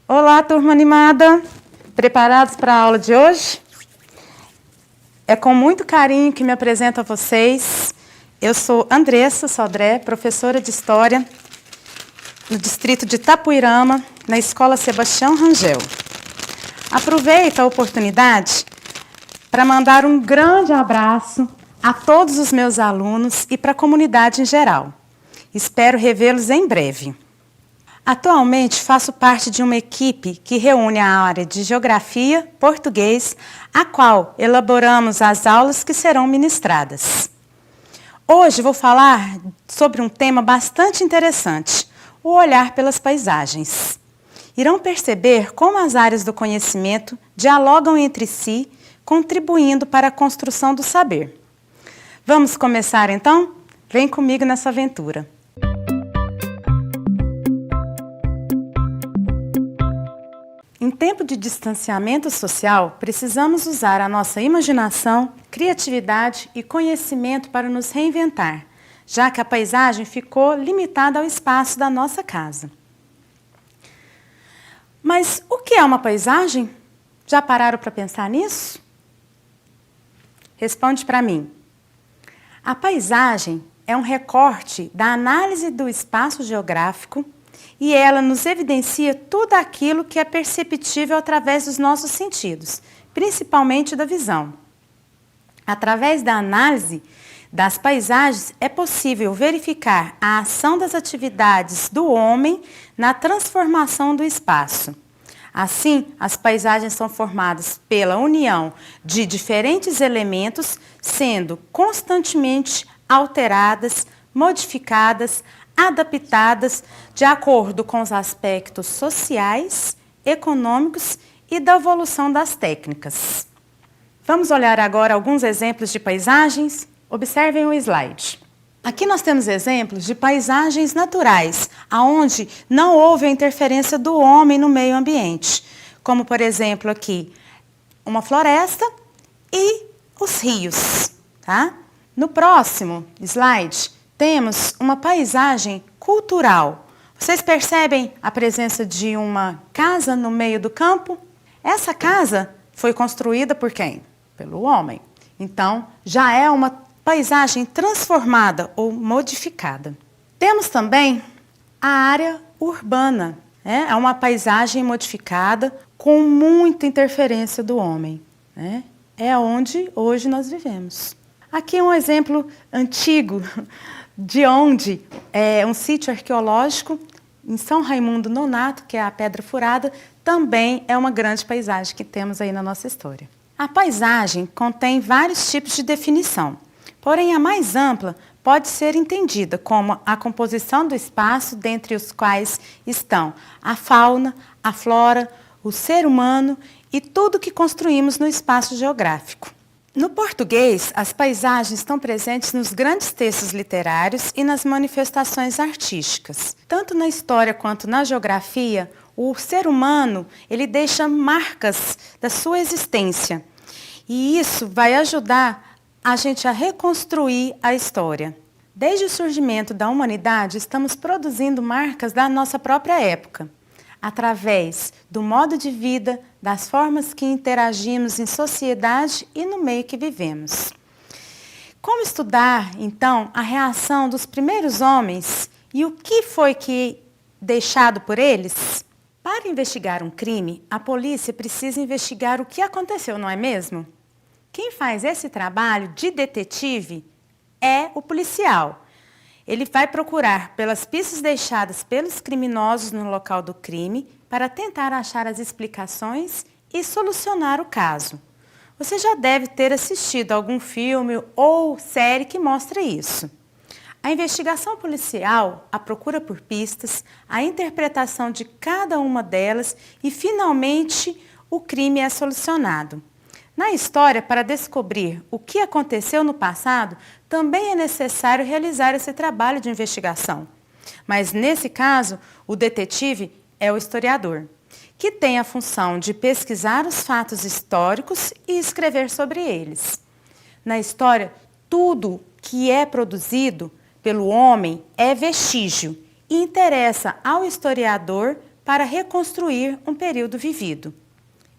Olá, turma animada! Preparados para a aula de hoje? É com muito carinho que me apresento a vocês. Eu sou Andressa Sodré, professora de História no distrito de Itapuirama, na Escola Sebastião Rangel. Aproveito a oportunidade para mandar um grande abraço a todos os meus alunos e para a comunidade em geral. Espero revê-los em breve. Atualmente faço parte de uma equipe que reúne a área de Geografia, Português, a qual elaboramos as aulas que serão ministradas. Hoje vou falar sobre um tema bastante interessante, o olhar pelas paisagens. Irão perceber como as áreas do conhecimento dialogam entre si, contribuindo para a construção do saber. Vamos começar então? Vem comigo nessa aventura. Em tempo de distanciamento social, precisamos usar a nossa imaginação, criatividade e conhecimento para nos reinventar, já que a paisagem ficou limitada ao espaço da nossa casa. Mas o que é uma paisagem? Já pararam para pensar nisso? Responde para mim. A paisagem é um recorte da análise do espaço geográfico e ela nos evidencia tudo aquilo que é perceptível através dos nossos sentidos, principalmente da visão. Através da análise das paisagens, é possível verificar a ação das atividades do homem na transformação do espaço. Assim, as paisagens são formadas pela união de diferentes elementos, sendo constantemente alteradas, modificadas, adaptadas de acordo com os aspectos sociais, econômicos e da evolução das técnicas. Vamos olhar agora alguns exemplos de paisagens? Observem o slide. Aqui nós temos exemplos de paisagens naturais, onde não houve a interferência do homem no meio ambiente, como por exemplo aqui, uma floresta e os rios. Tá? No próximo slide, temos uma paisagem cultural. Vocês percebem a presença de uma casa no meio do campo? Essa casa foi construída por quem? Pelo homem. Então, já é uma paisagem transformada ou modificada. Temos também a área urbana. É uma paisagem modificada com muita interferência do homem. É onde hoje nós vivemos. Aqui um exemplo antigo de onde um sítio arqueológico em São Raimundo Nonato, que é a Pedra Furada, também é uma grande paisagem que temos aí na nossa história. A paisagem contém vários tipos de definição, porém a mais ampla pode ser entendida como a composição do espaço, dentre os quais estão a fauna, a flora, o ser humano e tudo que construímos no espaço geográfico. No português, as paisagens estão presentes nos grandes textos literários e nas manifestações artísticas. Tanto na história quanto na geografia, o ser humano ele deixa marcas da sua existência. E isso vai ajudar a gente a reconstruir a história. Desde o surgimento da humanidade, estamos produzindo marcas da nossa própria época, através do modo de vida, das formas que interagimos em sociedade e no meio que vivemos. Como estudar, então, a reação dos primeiros homens e o que foi deixado por eles? Para investigar um crime, a polícia precisa investigar o que aconteceu, não é mesmo? Quem faz esse trabalho de detetive é o policial. Ele vai procurar pelas pistas deixadas pelos criminosos no local do crime para tentar achar as explicações e solucionar o caso. Você já deve ter assistido algum filme ou série que mostra isso. A investigação policial, a procura por pistas, a interpretação de cada uma delas e, finalmente, o crime é solucionado. Na história, para descobrir o que aconteceu no passado, também é necessário realizar esse trabalho de investigação. Mas, nesse caso, o detetive é o historiador, que tem a função de pesquisar os fatos históricos e escrever sobre eles. Na história, tudo que é produzido pelo homem é vestígio e interessa ao historiador para reconstruir um período vivido.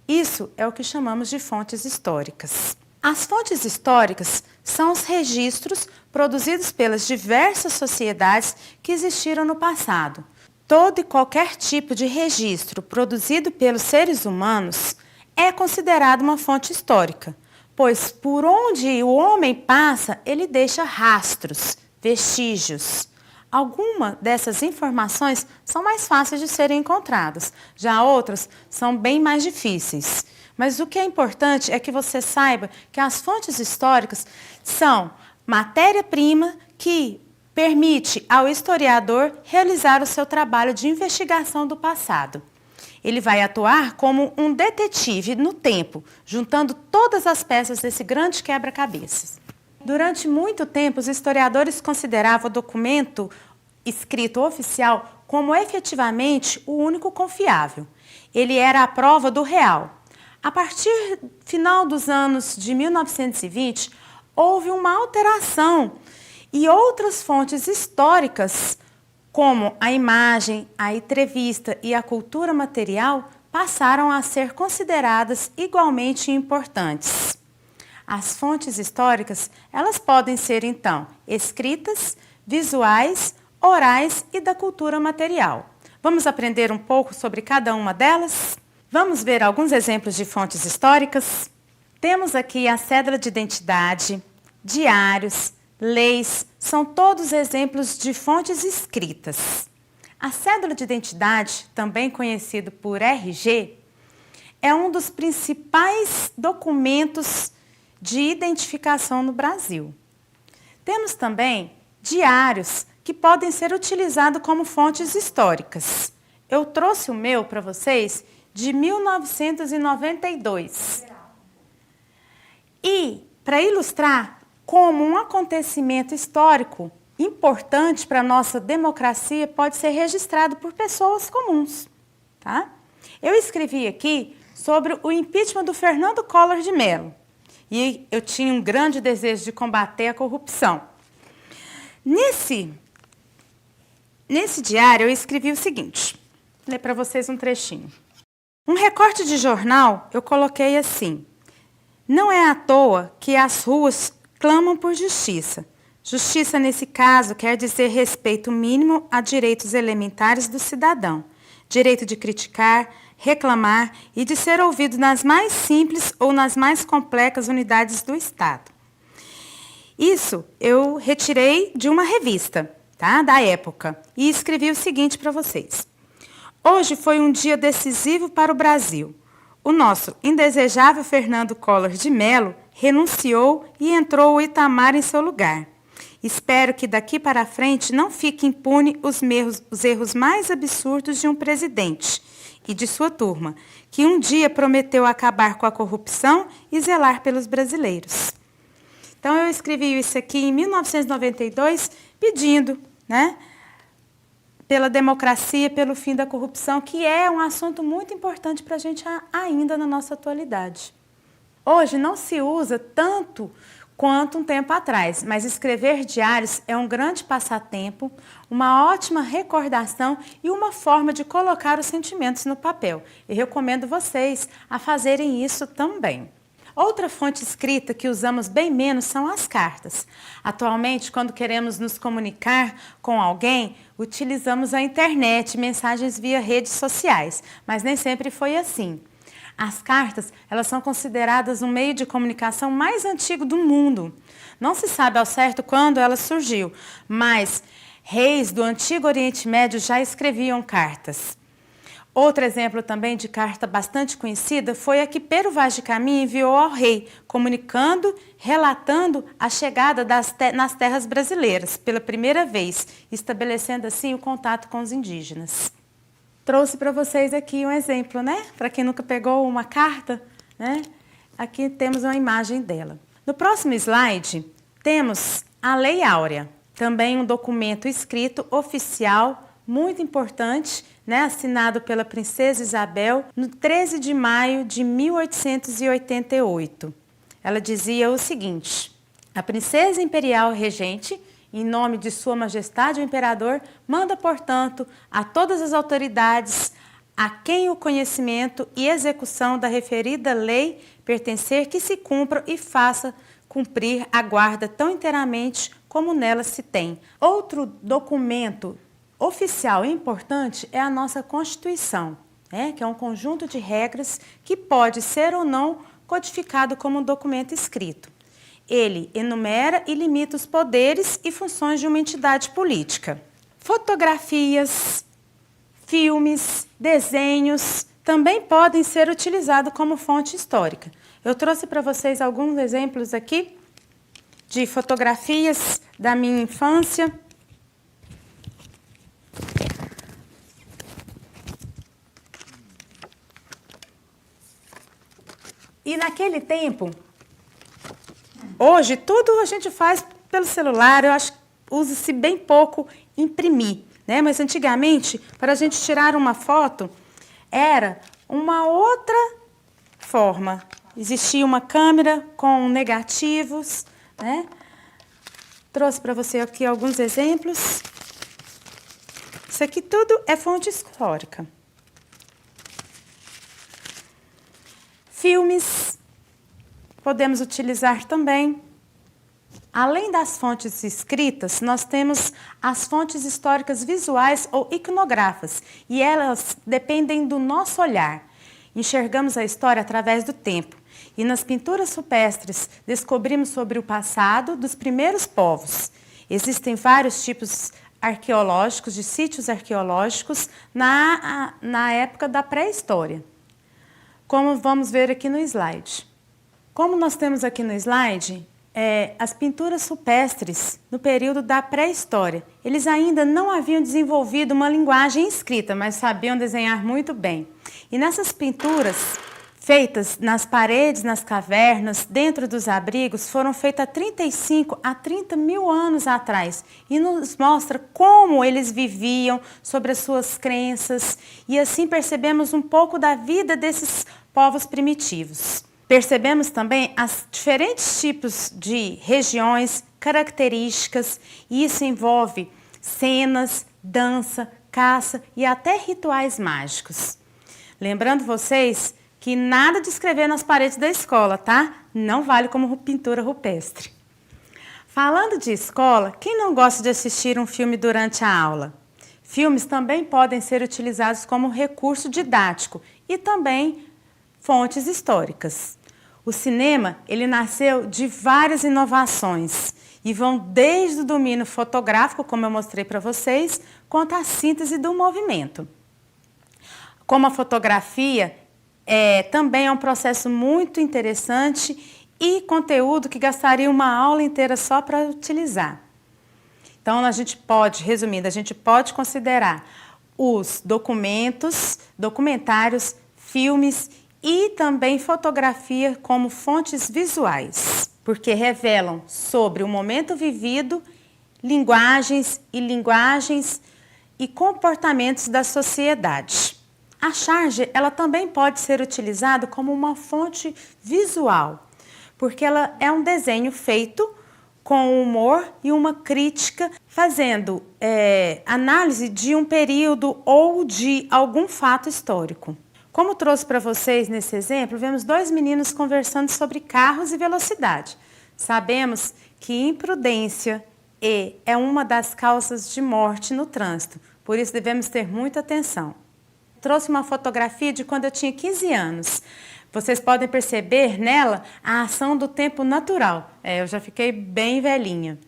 Isso é o que chamamos de fontes históricas. As fontes históricas são os registros produzidos pelas diversas sociedades que existiram no passado. Todo e qualquer tipo de registro produzido pelos seres humanos é considerado uma fonte histórica, pois por onde o homem passa, ele deixa rastros, vestígios. Algumas dessas informações são mais fáceis de serem encontradas, já outras são bem mais difíceis. Mas o que é importante é que você saiba que as fontes históricas são matéria-prima que permite ao historiador realizar o seu trabalho de investigação do passado. Ele vai atuar como um detetive no tempo, juntando todas as peças desse grande quebra-cabeças. Durante muito tempo, os historiadores consideravam o documento escrito oficial como efetivamente o único confiável. Ele era a prova do real. A partir do final dos anos de 1920, houve uma alteração e outras fontes históricas, como a imagem, a entrevista e a cultura material, passaram a ser consideradas igualmente importantes. As fontes históricas, elas podem ser, então, escritas, visuais, orais e da cultura material. Vamos aprender um pouco sobre cada uma delas? Vamos ver alguns exemplos de fontes históricas? Temos aqui a cédula de identidade, diários, leis, são todos exemplos de fontes escritas. A cédula de identidade, também conhecido por RG, é um dos principais documentos de identificação no Brasil. Temos também diários que podem ser utilizados como fontes históricas. Eu trouxe o meu para vocês de 1992. E, para ilustrar como um acontecimento histórico importante para a nossa democracia pode ser registrado por pessoas comuns. Tá? Eu escrevi aqui sobre o impeachment do Fernando Collor de Mello. E eu tinha um grande desejo de combater a corrupção. Nesse diário, eu escrevi o seguinte. Vou ler para vocês um trechinho. Um recorte de jornal, eu coloquei assim. Não é à toa que as ruas clamam por justiça. Justiça, nesse caso, quer dizer respeito mínimo a direitos elementares do cidadão. Direito de criticar, reclamar e de ser ouvido nas mais simples ou nas mais complexas unidades do Estado. Isso eu retirei de uma revista, tá, da época, e escrevi o seguinte para vocês. Hoje foi um dia decisivo para o Brasil. O nosso indesejável Fernando Collor de Mello renunciou e entrou o Itamar em seu lugar. Espero que daqui para frente não fique impune os erros mais absurdos de um presidente e de sua turma, que um dia prometeu acabar com a corrupção e zelar pelos brasileiros. Então, eu escrevi isso aqui em 1992, pedindo, né, pela democracia, pelo fim da corrupção, que é um assunto muito importante para a gente ainda na nossa atualidade. Hoje não se usa tanto quanto um tempo atrás, mas escrever diários é um grande passatempo, uma ótima recordação e uma forma de colocar os sentimentos no papel. E recomendo vocês a fazerem isso também. Outra fonte escrita que usamos bem menos são as cartas. Atualmente, quando queremos nos comunicar com alguém, utilizamos a internet, mensagens via redes sociais, mas nem sempre foi assim. As cartas, elas são consideradas um meio de comunicação mais antigo do mundo. Não se sabe ao certo quando ela surgiu, mas reis do antigo Oriente Médio já escreviam cartas. Outro exemplo também de carta bastante conhecida foi a que Pero Vaz de Caminha enviou ao rei, comunicando, relatando a chegada nas terras brasileiras pela primeira vez, estabelecendo assim o contato com os indígenas. Trouxe para vocês aqui um exemplo, né? Para quem nunca pegou uma carta, né? Aqui temos uma imagem dela. No próximo slide, temos a Lei Áurea, também um documento escrito oficial muito importante, né, assinado pela Princesa Isabel no 13 de maio de 1888. Ela dizia o seguinte: a Princesa Imperial Regente, em nome de Sua Majestade o Imperador, manda, portanto, a todas as autoridades a quem o conhecimento e execução da referida lei pertencer, que se cumpra e faça cumprir a guarda tão inteiramente como nela se tem. Outro documento oficial e importante é a nossa Constituição, que é um conjunto de regras que pode ser ou não codificado como um documento escrito. Ele enumera e limita os poderes e funções de uma entidade política. Fotografias, filmes, desenhos também podem ser utilizados como fonte histórica. Eu trouxe para vocês alguns exemplos aqui de fotografias da minha infância. E naquele tempo, hoje tudo a gente faz pelo celular, eu acho que usa-se bem pouco imprimir, né? Mas antigamente, para a gente tirar uma foto, era uma outra forma. Existia uma câmera com negativos, né? Trouxe para você aqui alguns exemplos. Isso aqui tudo é fonte histórica. Filmes podemos utilizar também. Além das fontes escritas, nós temos as fontes históricas visuais ou iconográficas, e elas dependem do nosso olhar. Enxergamos a história através do tempo. E nas pinturas rupestres descobrimos sobre o passado dos primeiros povos. Existem vários tipos arqueológicos, de sítios arqueológicos, na época da pré-história. Como vamos ver aqui no slide. Como nós temos aqui no slide, as pinturas rupestres no período da pré-história. Eles ainda não haviam desenvolvido uma linguagem escrita, mas sabiam desenhar muito bem. E nessas pinturas, feitas nas paredes, nas cavernas, dentro dos abrigos, foram feitas há 35 a 30 mil anos atrás. E nos mostra como eles viviam, sobre as suas crenças. E assim percebemos um pouco da vida desses povos primitivos. Percebemos também os diferentes tipos de regiões, características, e isso envolve cenas, dança, caça e até rituais mágicos. Lembrando vocês que nada de escrever nas paredes da escola, tá? Não vale como pintura rupestre. Falando de escola, quem não gosta de assistir um filme durante a aula? Filmes também podem ser utilizados como recurso didático e também fontes históricas. O cinema, ele nasceu de várias inovações e vão desde o domínio fotográfico, como eu mostrei para vocês, quanto à síntese do movimento. Como a fotografia também é um processo muito interessante e conteúdo que gastaria uma aula inteira só para utilizar. Então, a gente pode, resumindo, a gente pode considerar os documentários, filmes e também fotografia como fontes visuais, porque revelam sobre o momento vivido, linguagens e comportamentos da sociedade. A charge, ela também pode ser utilizada como uma fonte visual, porque ela é um desenho feito com humor e uma crítica, fazendo análise de um período ou de algum fato histórico. Como trouxe para vocês nesse exemplo, vemos dois meninos conversando sobre carros e velocidade. Sabemos que imprudência é uma das causas de morte no trânsito, por isso devemos ter muita atenção. Trouxe uma fotografia de quando eu tinha 15 anos. Vocês podem perceber nela a ação do tempo natural. Eu já fiquei bem velhinha.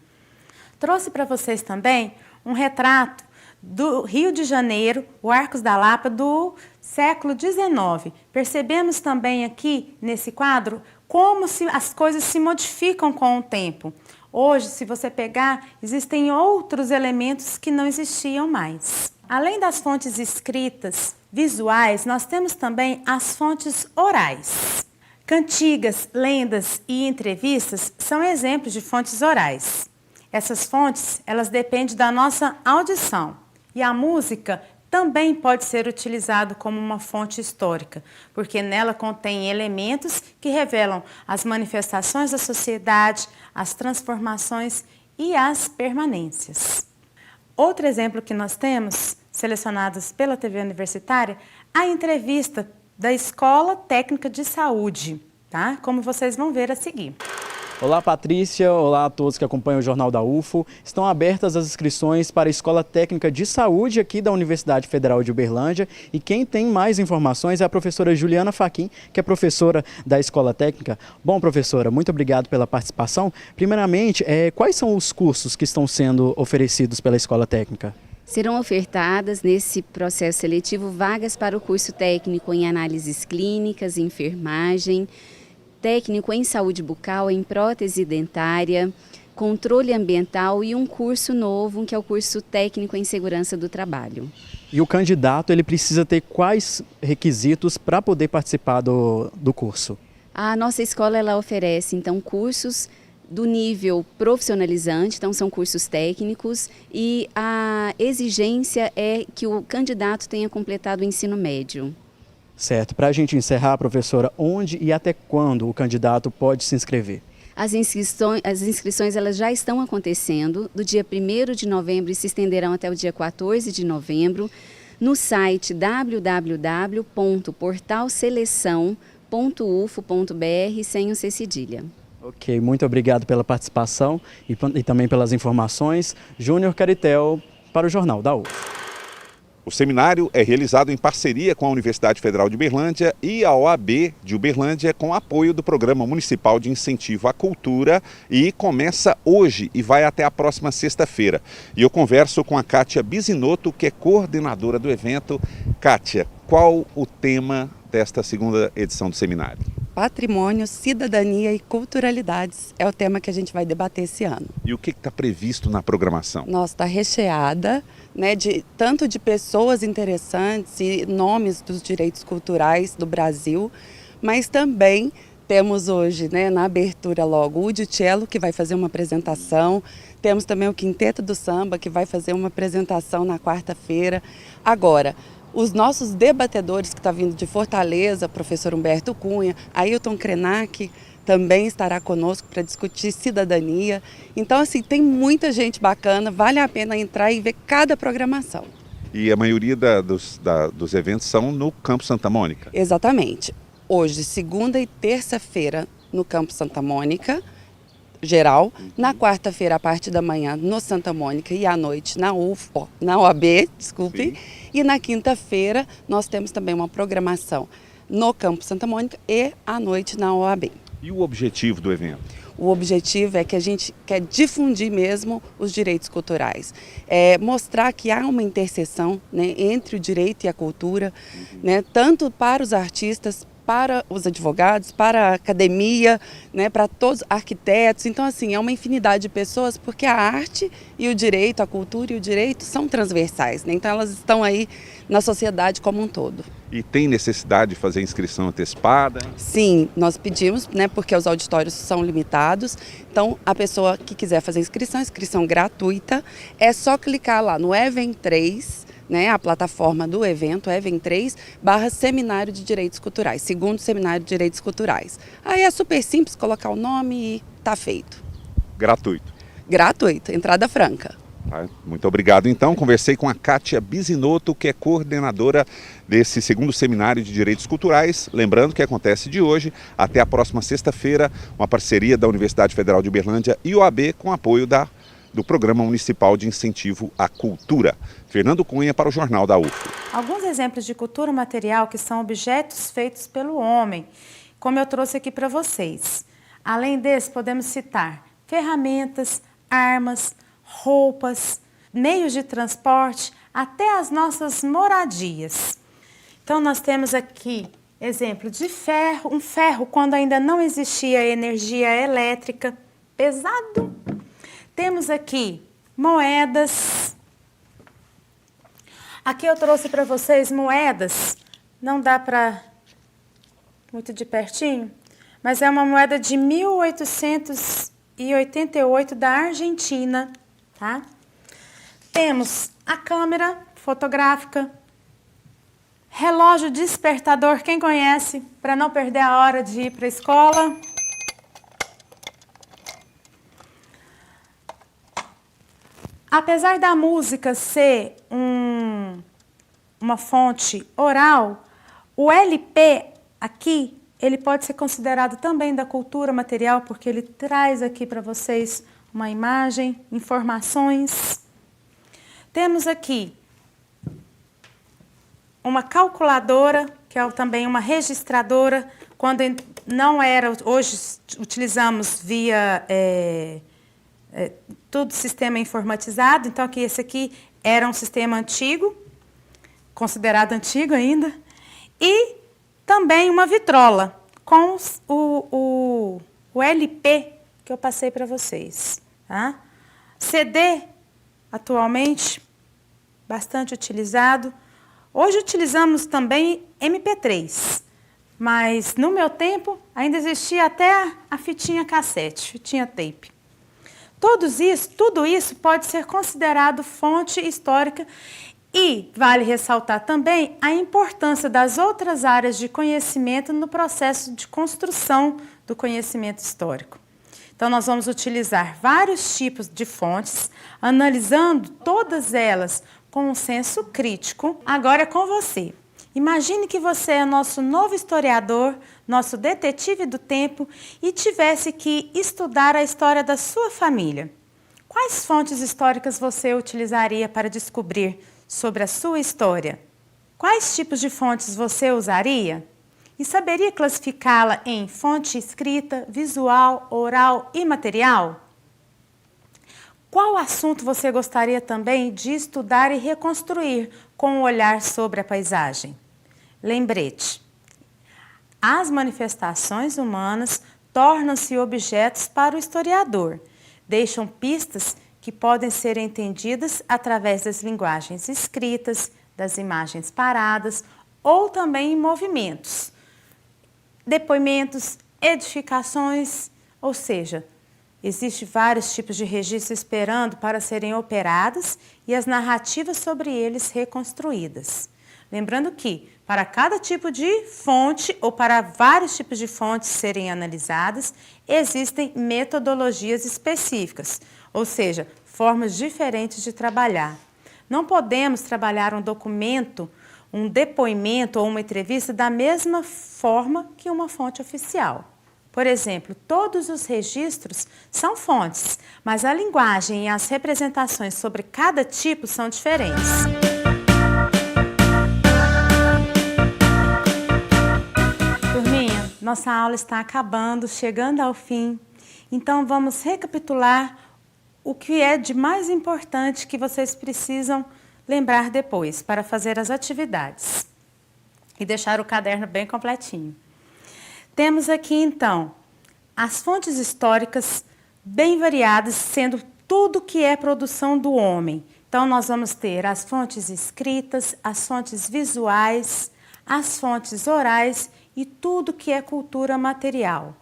Trouxe para vocês também um retrato do Rio de Janeiro, o Arcos da Lapa, do século XIX. Percebemos também aqui, nesse quadro, como as coisas se modificam com o tempo. Hoje, se você pegar, existem outros elementos que não existiam mais. Além das fontes escritas, visuais, nós temos também as fontes orais. Cantigas, lendas e entrevistas são exemplos de fontes orais. Essas fontes, elas dependem da nossa audição. E a música também pode ser utilizada como uma fonte histórica, porque nela contém elementos que revelam as manifestações da sociedade, as transformações e as permanências. Outro exemplo que nós temos, selecionados pela TV Universitária, a entrevista da Escola Técnica de Saúde, tá? Como vocês vão ver a seguir. Olá, Patrícia. Olá a todos que acompanham o Jornal da UFO. Estão abertas as inscrições para a Escola Técnica de Saúde aqui da Universidade Federal de Uberlândia. E quem tem mais informações é a professora Juliana Fachin, que é professora da Escola Técnica. Bom, professora, muito obrigado pela participação. Primeiramente, quais são os cursos que estão sendo oferecidos pela Escola Técnica? Serão ofertadas nesse processo seletivo vagas para o curso técnico em análises clínicas, enfermagem, técnico em saúde bucal, em prótese dentária, controle ambiental e um curso novo, que é o curso técnico em segurança do trabalho. E o candidato ele precisa ter quais requisitos para poder participar do curso? A nossa escola ela oferece então cursos do nível profissionalizante, então são cursos técnicos, e a exigência é que o candidato tenha completado o ensino médio. Certo. Para a gente encerrar, professora, onde e até quando o candidato pode se inscrever? As inscrições elas já estão acontecendo do dia 1º de novembro e se estenderão até o dia 14 de novembro no site www.portalseleção.ufo.br sem o C cedilha. Ok, muito obrigado pela participação e também pelas informações. Júnior Caritel para o Jornal da UFO. O seminário é realizado em parceria com a Universidade Federal de Uberlândia e a OAB de Uberlândia, com apoio do Programa Municipal de Incentivo à Cultura, e começa hoje e vai até a próxima sexta-feira. E eu converso com a Kátia Bisinotto, que é coordenadora do evento. Kátia, qual o tema desta segunda edição do seminário? Patrimônio, cidadania e culturalidades é o tema que a gente vai debater esse ano. E o que está previsto na programação? Nossa, está recheada, né, tanto de pessoas interessantes e nomes dos direitos culturais do Brasil, mas também temos hoje, né, na abertura logo, o Cello, que vai fazer uma apresentação. Temos também o Quinteto do Samba, que vai fazer uma apresentação na quarta-feira. Agora, os nossos debatedores que estão vindo de Fortaleza, professor Humberto Cunha, Ailton Krenak, também estará conosco para discutir cidadania. Então, assim, tem muita gente bacana, vale a pena entrar e ver cada programação. E a maioria dos eventos são no Campo Santa Mônica? Exatamente. Hoje, segunda e terça-feira, no Campo Santa Mônica, geral. Na quarta-feira, a parte da manhã, no Santa Mônica, e à noite na OAB, desculpe. Sim. E na quinta-feira, nós temos também uma programação no Campo Santa Mônica e à noite na OAB. E o objetivo do evento? O objetivo é que a gente quer difundir mesmo os direitos culturais, mostrar que há uma interseção, né, entre o direito e a cultura, né, tanto para os artistas, para os advogados, para a academia, né, para todos os arquitetos. Então, assim, é uma infinidade de pessoas, porque a arte e o direito, a cultura e o direito são transversais, né? Então elas estão aí na sociedade como um todo. E tem necessidade de fazer inscrição antecipada? Sim, nós pedimos, né, porque os auditórios são limitados. Então, a pessoa que quiser fazer inscrição gratuita, é só clicar lá no Even 3, né, a plataforma do evento, Even 3/Seminário de Direitos Culturais, segundo Seminário de Direitos Culturais. Aí é super simples, colocar o nome e tá feito. Gratuito? Gratuito, entrada franca. Muito obrigado. Então, conversei com a Kátia Bisinotto, que é coordenadora desse segundo Seminário de Direitos Culturais. Lembrando que acontece de hoje até a próxima sexta-feira, uma parceria da Universidade Federal de Uberlândia e OAB, com apoio do Programa Municipal de Incentivo à Cultura. Fernando Cunha para o Jornal da UFO. Alguns exemplos de cultura material que são objetos feitos pelo homem, como eu trouxe aqui para vocês. Além desse, podemos citar ferramentas, armas, roupas, meios de transporte, até as nossas moradias. Então, nós temos aqui exemplo de ferro, um ferro quando ainda não existia energia elétrica, pesado. Temos aqui moedas. Aqui eu trouxe para vocês moedas, não dá para muito de pertinho, mas é uma moeda de 1888 da Argentina, tá? Temos a câmera fotográfica, relógio despertador, quem conhece, para não perder a hora de ir para a escola. Apesar da música ser uma fonte oral, O LP aqui, ele pode ser considerado também da cultura material, porque ele traz aqui para vocês uma imagem, informações. Temos aqui uma calculadora, que é também uma registradora, quando não era, hoje utilizamos via todo sistema informatizado, então aqui, esse aqui era um sistema antigo, considerado antigo ainda, e também uma vitrola com o LP que eu passei para vocês. Tá? CD, atualmente, bastante utilizado. Hoje utilizamos também MP3, mas no meu tempo ainda existia até a fitinha cassete, fitinha tape. Tudo isso pode ser considerado fonte histórica e vale ressaltar também a importância das outras áreas de conhecimento no processo de construção do conhecimento histórico. Então, nós vamos utilizar vários tipos de fontes, analisando todas elas com um senso crítico. Agora é com você. Imagine que você é nosso novo historiador, nosso detetive do tempo e tivesse que estudar a história da sua família. Quais fontes históricas você utilizaria para descobrir sobre a sua história? Quais tipos de fontes você usaria? E saberia classificá-la em fonte escrita, visual, oral e material? Qual assunto você gostaria também de estudar e reconstruir com um olhar sobre a paisagem? Lembrete: as manifestações humanas tornam-se objetos para o historiador, deixam pistas que podem ser entendidas através das linguagens escritas, das imagens paradas ou também em movimentos, depoimentos, edificações, ou seja, existem vários tipos de registros esperando para serem operados e as narrativas sobre eles reconstruídas. Lembrando que, para cada tipo de fonte ou para vários tipos de fontes serem analisadas, existem metodologias específicas, ou seja, formas diferentes de trabalhar. Não podemos trabalhar um documento, um depoimento ou uma entrevista da mesma forma que uma fonte oficial. Por exemplo, todos os registros são fontes, mas a linguagem e as representações sobre cada tipo são diferentes. Turminha, nossa aula está acabando, chegando ao fim. Então, vamos recapitular o que é de mais importante que vocês precisam lembrar depois para fazer as atividades e deixar o caderno bem completinho. Temos aqui, então, as fontes históricas bem variadas, sendo tudo que é produção do homem. Então, nós vamos ter as fontes escritas, as fontes visuais, as fontes orais e tudo que é cultura material.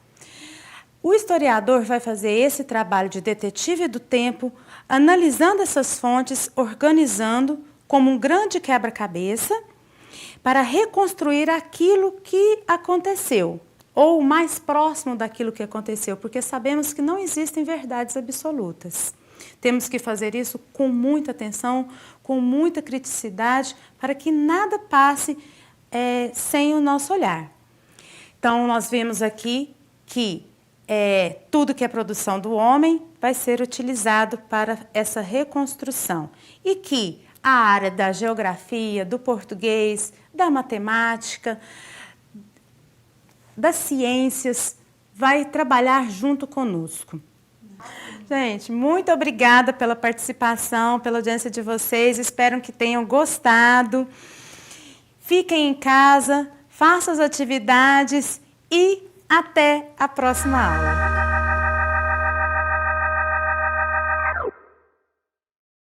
O historiador vai fazer esse trabalho de detetive do tempo, analisando essas fontes, organizando como um grande quebra-cabeça para reconstruir aquilo que aconteceu, ou o mais próximo daquilo que aconteceu, porque sabemos que não existem verdades absolutas. Temos que fazer isso com muita atenção, com muita criticidade, para que nada passe sem o nosso olhar. Então, nós vemos aqui que tudo que é produção do homem vai ser utilizado para essa reconstrução. E que a área da geografia, do português, da matemática, das ciências, vai trabalhar junto conosco. Gente, muito obrigada pela participação, pela audiência de vocês. Espero que tenham gostado. Fiquem em casa, façam as atividades e até a próxima aula.